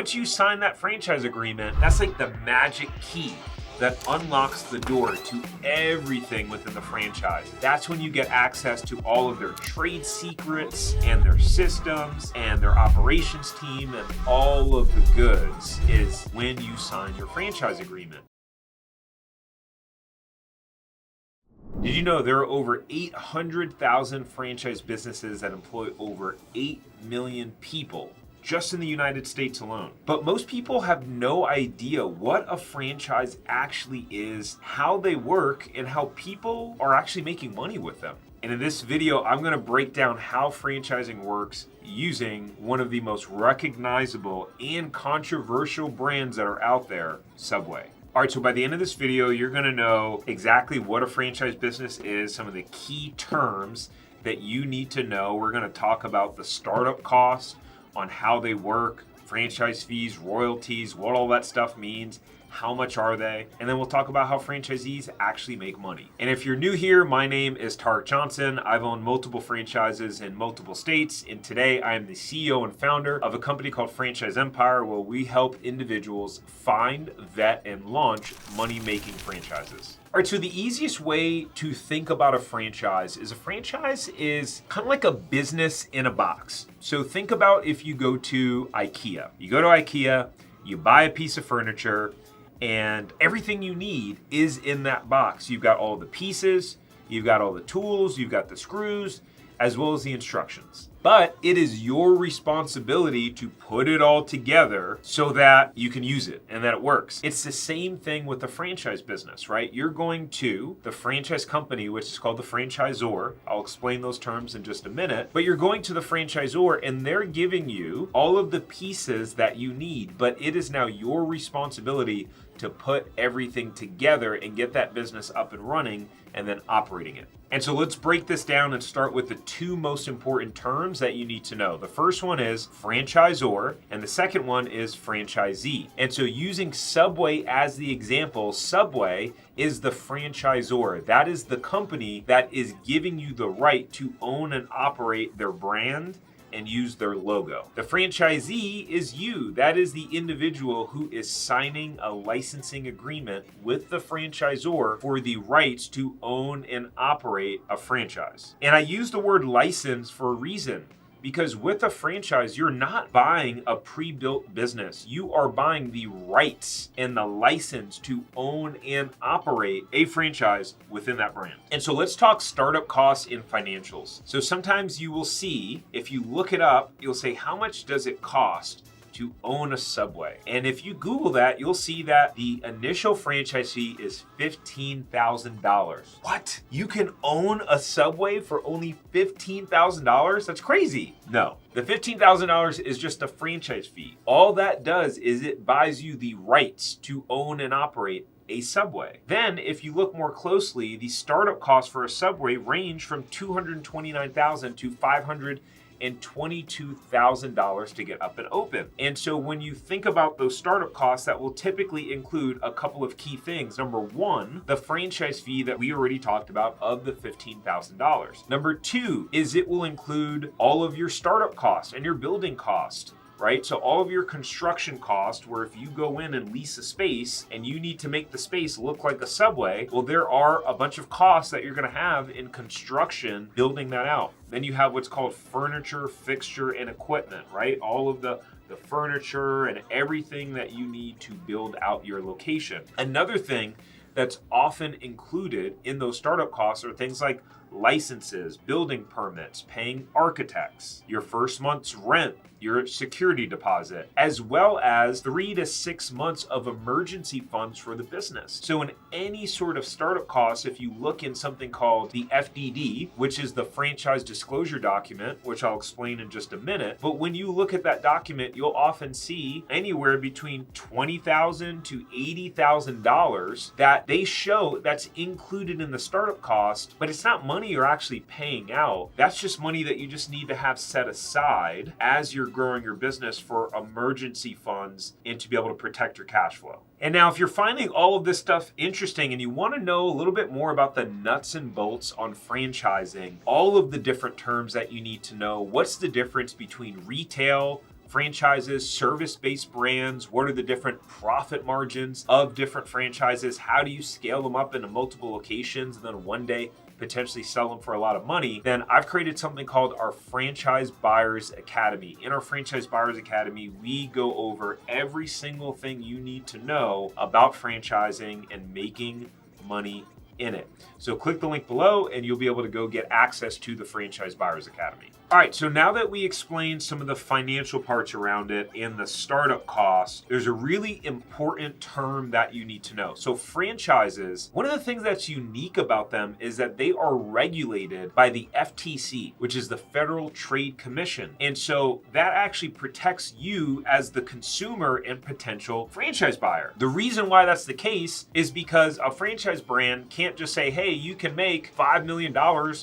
once you sign that franchise agreement, that's like the magic key that unlocks the door to everything within the franchise. That's when you get access to all of their trade secrets and their systems and their operations team, and all of the goods is when you sign your franchise agreement. Did you know there are over 800,000 franchise businesses that employ over 8 million people just in the United States alone? But most people have no idea what a franchise actually is, how they work, and how people are actually making money with them. And in this video, I'm gonna break down how franchising works using one of the most recognizable and controversial brands that are out there, Subway. All right, so by the end of this video, you're gonna know exactly what a franchise business is, some of the key terms that you need to know. We're gonna talk about the startup costs, on how they work, franchise fees, royalties, what all that stuff means, how much are they, and then we'll talk about how franchisees actually make money. And if you're new here, my name is Tarek Johnson. I've owned multiple franchises in multiple states, and today I am the CEO and founder of a company called Franchise Empire, where we help individuals find, vet, and launch money-making franchises. All right, so the easiest way to think about a franchise is kind of like a business in a box. So think about if you go to IKEA. You go to IKEA, you buy a piece of furniture, and everything you need is in that box. You've got all the pieces, you've got all the tools, you've got the screws, as well as the instructions. But it is your responsibility to put it all together so that you can use it and that it works. It's the same thing with the franchise business, right? You're going to the franchise company, which is called the franchisor. I'll explain those terms in just a minute. But you're going to the franchisor and they're giving you all of the pieces that you need. But it is now your responsibility to put everything together and get that business up and running and then operating it. And so let's break this down and start with the two most important terms that you need to know. The first one is franchisor, and the second one is franchisee. And so using Subway as the example, Subway is the franchisor. That is the company that is giving you the right to own and operate their brand and use their logo. The franchisee is you. That is the individual who is signing a licensing agreement with the franchisor for the rights to own and operate a franchise. And I use the word license for a reason. Because with a franchise, you're not buying a pre-built business. You are buying the rights and the license to own and operate a franchise within that brand. And so let's talk startup costs in financials. So sometimes you will see, if you look it up, you'll say, how much does it cost to own a Subway? And if you Google that, you'll see that the initial franchise fee is $15,000. What? You can own a Subway for only $15,000? That's crazy. No, the $15,000 is just a franchise fee. All that does is it buys you the rights to own and operate a Subway. Then, if you look more closely, the startup costs for a Subway range from $229,000 to $522,000 to get up and open. And so when you think about those startup costs, that will typically include a couple of key things. Number one, the franchise fee that we already talked about of the $15,000. Number two is it will include all of your startup costs and your building cost. Right? So all of your construction costs, where if you go in and lease a space and you need to make the space look like a Subway, well, there are a bunch of costs that you're going to have in construction building that out. Then you have what's called furniture, fixture, and equipment, right? All of the furniture and everything that you need to build out your location. Another thing that's often included in those startup costs are things like licenses, building permits, paying architects, your first month's rent, your security deposit, as well as 3 to 6 months of emergency funds for the business. So in any sort of startup costs, if you look in something called the FDD, which is the franchise disclosure document, which I'll explain in just a minute, but when you look at that document, you'll often see anywhere between $20,000 to $80,000 that they show that's included in the startup cost, but it's not money you're actually paying out. That's just money that you just need to have set aside as you're growing your business for emergency funds and to be able to protect your cash flow. And now, if you're finding all of this stuff interesting and you want to know a little bit more about the nuts and bolts on franchising, all of the different terms that you need to know, what's the difference between retail, franchises, service-based brands, what are the different profit margins of different franchises, how do you scale them up into multiple locations and then one day potentially sell them for a lot of money, then I've created something called our Franchise Buyers Academy. In our Franchise Buyers Academy, we go over every single thing you need to know about franchising and making money in it. So click the link below and you'll be able to go get access to the Franchise Buyers Academy. All right, so now that we explained some of the financial parts around it and the startup costs, there's a really important term that you need to know. So franchises, one of the things that's unique about them is that they are regulated by the FTC, which is the Federal Trade Commission. And so that actually protects you as the consumer and potential franchise buyer. The reason why that's the case is because a franchise brand can't just say, hey, you can make $5 million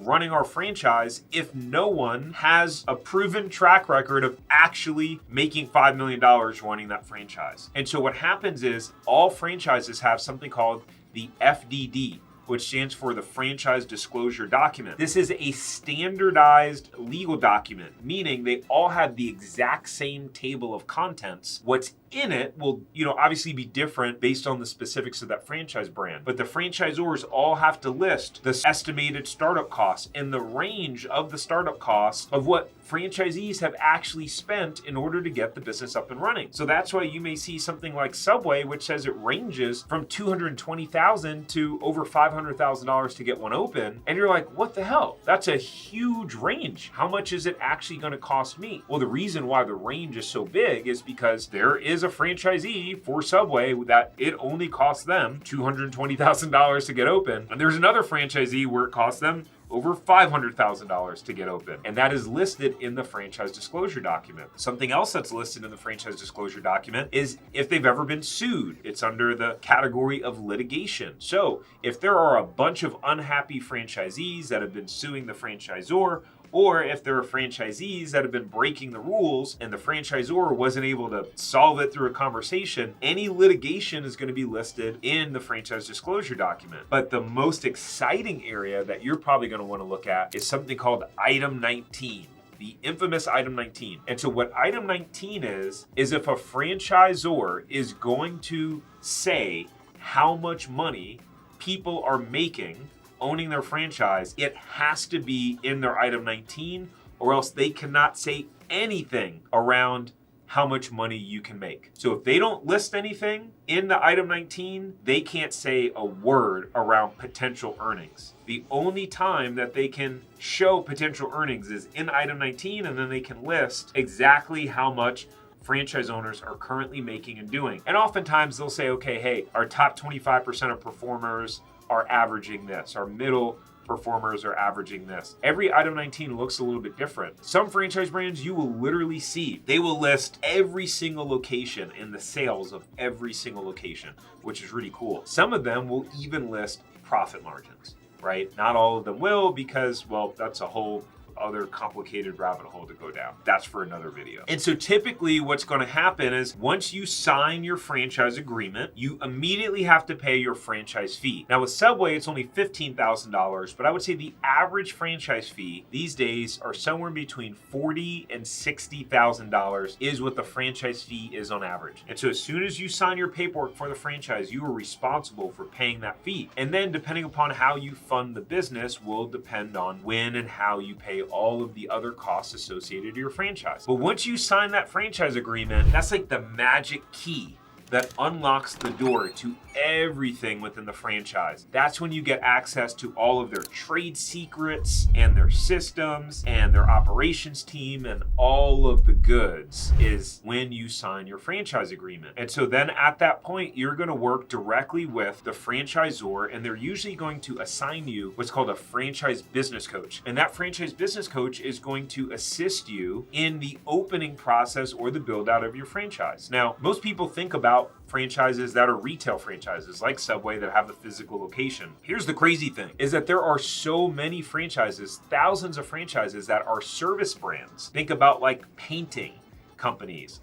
running our franchise if no one has a proven track record of actually making $5 million running that franchise. And so what happens is all franchises have something called the FDD, which stands for the Franchise Disclosure Document. This is a standardized legal document, meaning they all have the exact same table of contents. What's in it will, obviously be different based on the specifics of that franchise brand. But the franchisors all have to list the estimated startup costs and the range of the startup costs of what franchisees have actually spent in order to get the business up and running. So that's why you may see something like Subway, which says it ranges from $220,000 to over $500,000 to get one open. And you're like, what the hell? That's a huge range. How much is it actually going to cost me? Well, the reason why the range is so big is because there is a franchisee for Subway that it only costs them $220,000 to get open. And there's another franchisee where it costs them over $500,000 to get open. And that is listed in the franchise disclosure document. Something else that's listed in the franchise disclosure document is if they've ever been sued. It's under the category of litigation. So if there are a bunch of unhappy franchisees that have been suing the franchisor, or if there are franchisees that have been breaking the rules and the franchisor wasn't able to solve it through a conversation, any litigation is going to be listed in the franchise disclosure document. But the most exciting area that you're probably going to want to look at is something called Item 19. The infamous Item 19. And so what Item 19 is if a franchisor is going to say how much money people are making owning their franchise, it has to be in their Item 19, or else they cannot say anything around how much money you can make. So if they don't list anything in the Item 19, they can't say a word around potential earnings. The only time that they can show potential earnings is in Item 19, and then they can list exactly how much franchise owners are currently making and doing. And oftentimes they'll say, okay, hey, our top 25% of performers are averaging this. Our middle performers are averaging this. Every Item 19 looks a little bit different. Some franchise brands you will literally see, they will list every single location and the sales of every single location, which is really cool. Some of them will even list profit margins, right? Not all of them will because, well, that's a whole other complicated rabbit hole to go down. That's for another video. And so typically what's going to happen is once you sign your franchise agreement, you immediately have to pay your franchise fee. Now with Subway, it's only $15,000, but I would say the average franchise fee these days are somewhere between $40,000 and $60,000 is what the franchise fee is on average. And so as soon as you sign your paperwork for the franchise, you are responsible for paying that fee. And then depending upon how you fund the business will depend on when and how you pay all of the other costs associated to your franchise. But once you sign that franchise agreement, that's like the magic key that unlocks the door to everything within the franchise. That's when you get access to all of their trade secrets and their systems and their operations team and all of the goods is when you sign your franchise agreement. And so then at that point, you're going to work directly with the franchisor, and they're usually going to assign you what's called a franchise business coach. And that franchise business coach is going to assist you in the opening process or the build out of your franchise. Now, most people think about franchises that are retail franchises like Subway that have the physical location. Here's the crazy thing is that there are so many franchises, thousands of franchises that are service brands. Think about like painting companies,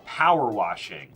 power washing,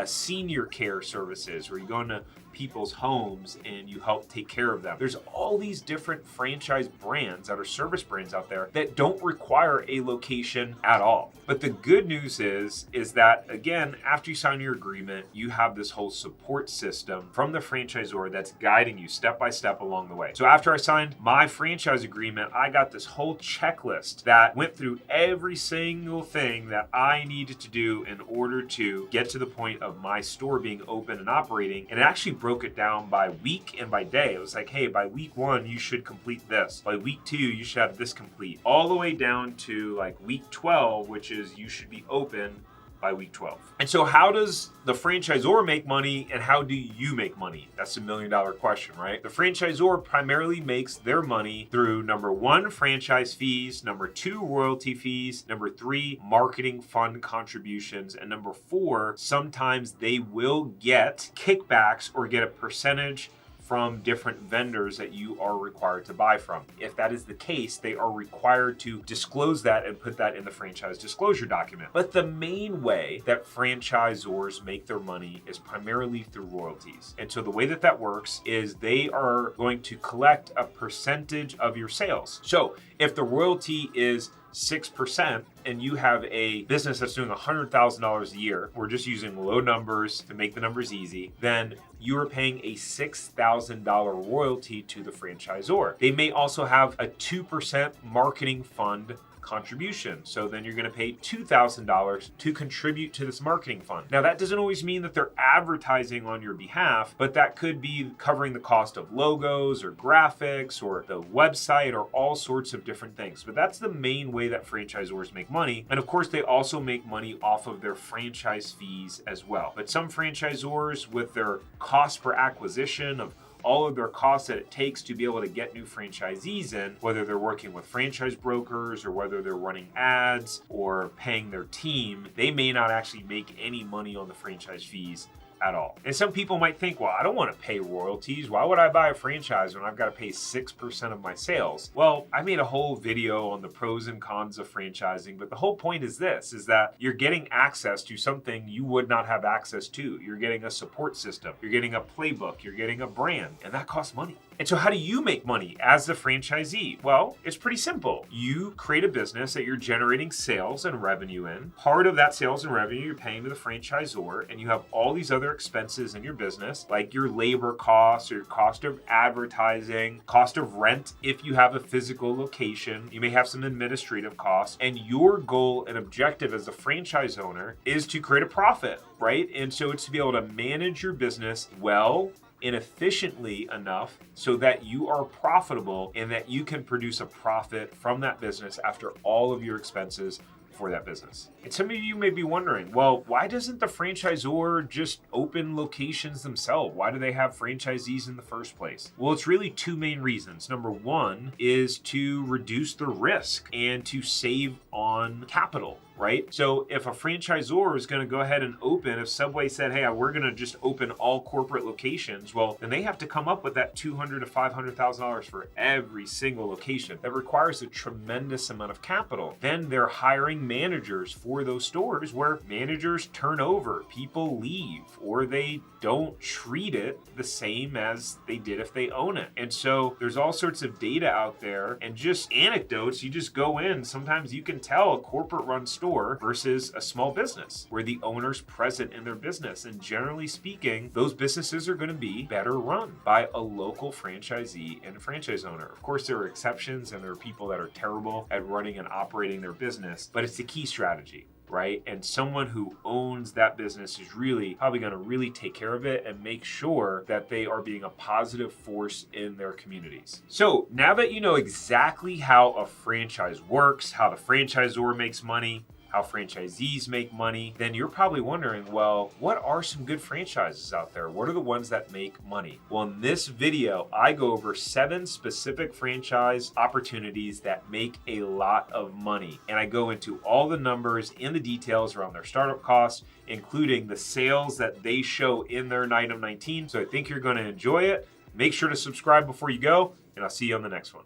senior care services where you go into people's homes and you help take care of them. There's all these different franchise brands that are service brands out there that don't require a location at all. But the good news is that, again, after you sign your agreement, you have this whole support system from the franchisor that's guiding you step by step along the way. So after I signed my franchise agreement, I got this whole checklist that went through every single thing that I needed to do in order to get to the point of my store being open and operating. And it actually broke it down by week and by day. It was like, hey, by week 1, you should complete this. By week 2, you should have this complete. All the way down to like week 12, which is you should be open by week 12. And so how does the franchisor make money and how do you make money? That's $1 million question, right? The franchisor primarily makes their money through number 1, franchise fees, number 2, royalty fees, number 3, marketing fund contributions, and number 4, sometimes they will get kickbacks or get a percentage from different vendors that you are required to buy from. If that is the case, they are required to disclose that and put that in the franchise disclosure document. But the main way that franchisors make their money is primarily through royalties. And so the way that that works is they are going to collect a percentage of your sales. So if the royalty is 6% and you have a business that's doing $100,000 a year, we're just using low numbers to make the numbers easy, then you are paying a $6,000 royalty to the franchisor. They may also have a 2% marketing fund contribution. So then you're going to pay $2,000 to contribute to this marketing fund. Now that doesn't always mean that they're advertising on your behalf, but that could be covering the cost of logos or graphics or the website or all sorts of different things. But that's the main way that franchisors make money. And of course, they also make money off of their franchise fees as well. But some franchisors, with their cost per acquisition of all of their costs that it takes to be able to get new franchisees in, whether they're working with franchise brokers or whether they're running ads or paying their team, they may not actually make any money on the franchise fees at all. And some people might think, well, I don't want to pay royalties. Why would I buy a franchise when I've got to pay 6% of my sales? Well, I made a whole video on the pros and cons of franchising, but the whole point is this, is that you're getting access to something you would not have access to. You're getting a support system, you're getting a playbook, you're getting a brand, and that costs money. And so how do you make money as the franchisee? Well, it's pretty simple. You create a business that you're generating sales and revenue in. Part of that sales and revenue you're paying to the franchisor, and you have all these other expenses in your business, like your labor costs, or your cost of advertising, cost of rent if you have a physical location. You may have some administrative costs, and your goal and objective as a franchise owner is to create a profit, right? And so it's to be able to manage your business well and efficiently enough so that you are profitable and that you can produce a profit from that business after all of your expenses for that business. And some of you may be wondering, well, why doesn't the franchisor just open locations themselves? Why do they have franchisees in the first place? Well, it's really 2 main reasons. Number 1 is to reduce the risk and to save on capital, right? So if a franchisor is going to go ahead and open, if Subway said, hey, we're going to just open all corporate locations, well, then they have to come up with that $200,000 to $500,000 for every single location. That requires a tremendous amount of capital. Then they're hiring managers for those stores where managers turn over, people leave, or they don't treat it the same as they did if they own it. And so there's all sorts of data out there and just anecdotes. You just go in, sometimes you can tell a corporate run store versus a small business where the owner's present in their business. And generally speaking, those businesses are going to be better run by a local franchisee and a franchise owner. Of course, there are exceptions and there are people that are terrible at running and operating their business, but it's the key strategy, right? And someone who owns that business is really probably going to really take care of it and make sure that they are being a positive force in their communities. So now that you know exactly how a franchise works, how the franchisor makes money, how franchisees make money, then you're probably wondering, well, what are some good franchises out there? What are the ones that make money? Well, in this video, I go over 7 specific franchise opportunities that make a lot of money. And I go into all the numbers and the details around their startup costs, including the sales that they show in their item 19. So I think you're going to enjoy it. Make sure to subscribe before you go, and I'll see you on the next one.